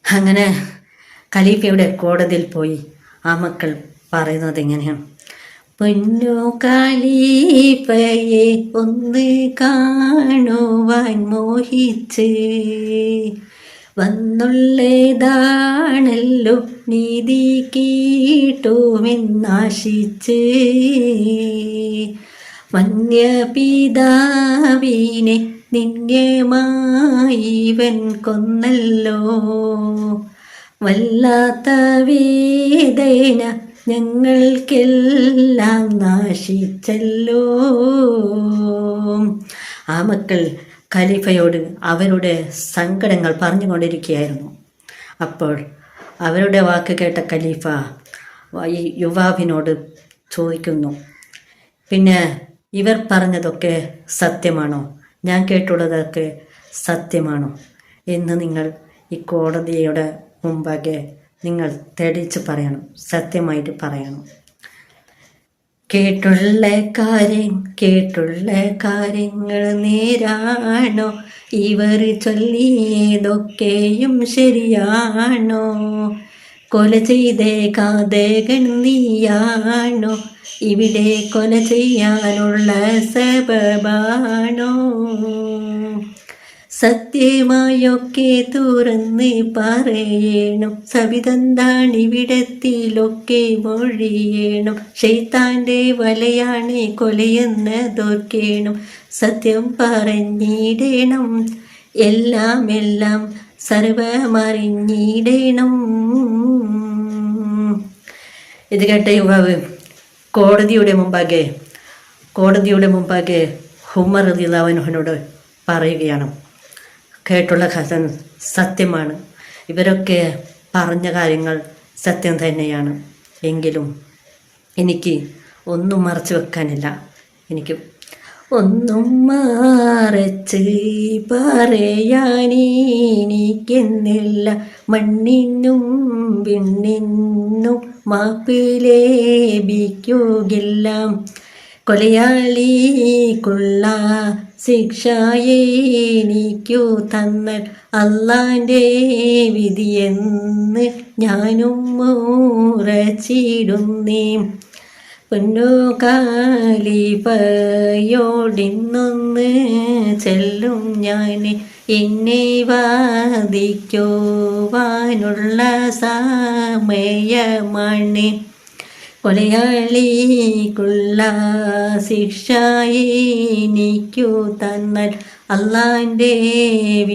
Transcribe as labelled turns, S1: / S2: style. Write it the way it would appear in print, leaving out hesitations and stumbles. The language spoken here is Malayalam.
S1: അങ്ങനെ ഖലീഫയുടെ കോടതിയിൽ പോയി ആ മക്കൾ പറയുന്നത് എങ്ങനെയാണ്? പൊന്നു ഖലീഫയെ ഒന്ന് കാണുവാൻ മോഹിച്ച് വന്നുള്ളതാണല്ലോ നീതി കീട്ടുമെന്നാശിച്ച് വന്യപിതാവിനെ നിന്യമായിവൻ കൊന്നല്ലോ, വല്ലാത്ത വേദന ഞങ്ങൾക്കെല്ലാം നാശിച്ചല്ലോ. ആ മക്കൾ ഖലീഫയോട് അവരുടെ സങ്കടങ്ങൾ പറഞ്ഞുകൊണ്ടിരിക്കുകയായിരുന്നു. അപ്പോൾ അവരുടെ വാക്ക് കേട്ട ഖലീഫ ഈ യുവാവിനോട് ചോദിക്കുന്നു, പിന്നെ ഇവർ പറഞ്ഞതൊക്കെ സത്യമാണോ? ഞാൻ കേട്ടുള്ളതൊക്കെ സത്യമാണോ എന്ന് നിങ്ങൾ ഈ കോടതിയുടെ മുമ്പാകെ നിങ്ങൾ തെളിയിച്ച് പറയണം, സത്യമായിട്ട് പറയണം. കേട്ടുള്ള കാര്യങ്ങൾ നേരാണോ? ഇവർ ചൊല്ലിയതൊക്കെയും ശരിയാണോ? കൊല ചെയ്തേ കാതകൻ നീയാണോ? ഇവിടെ കൊല ചെയ്യാനുള്ള സബബാണോ? സത്യമായൊക്കെ തുറന്ന് പറയണം, സവിതന്താണിവിടത്തിലൊക്കെ മൊഴിയണം. ശൈത്താൻ്റെ വലയാണ് കൊലയെന്നതോർക്കണം, സത്യം പറഞ്ഞിടണം, എല്ലാം സർവമറിഞ്ഞിടണം. ഇത് കേട്ട യുവാവ് കോടതിയുടെ മുമ്പാകെ ഉമർ റളിയല്ലാഹു അൻഹുവിനോട് പറയുകയാണ്, കേട്ടുള്ള കഥ സത്യമാണ്, ഇവരൊക്കെ പറഞ്ഞ കാര്യങ്ങൾ സത്യം തന്നെയാണ്. എങ്കിലും എനിക്ക് ഒന്നും മറച്ചു വെക്കാനില്ല, എനിക്ക് ഒന്നും മറച്ച് പറയാനെനിക്കെന്നില്ല. മണ്ണിനും വിണ്ണിനും മാപ്പ് ലഭിക്കുകയില്ല. കൊലയാളിക്കുള്ള ശിക്ഷ എനിക്കു തന്നാൽ അള്ളാൻ്റെ വിധിയെന്ന് ഞാനും ഉറച്ചിടുന്നേ. പൊന്നു ഖലീഫയോടിന്നൊന്ന് ചെല്ലും ഞാൻ, എന്നെ വാദിക്കുവാനുള്ള സമയമാണ്. കൊലയാളിക്കുള്ള ശിക്ഷ എനിക്കു തന്നാൽ അള്ളാൻ്റെ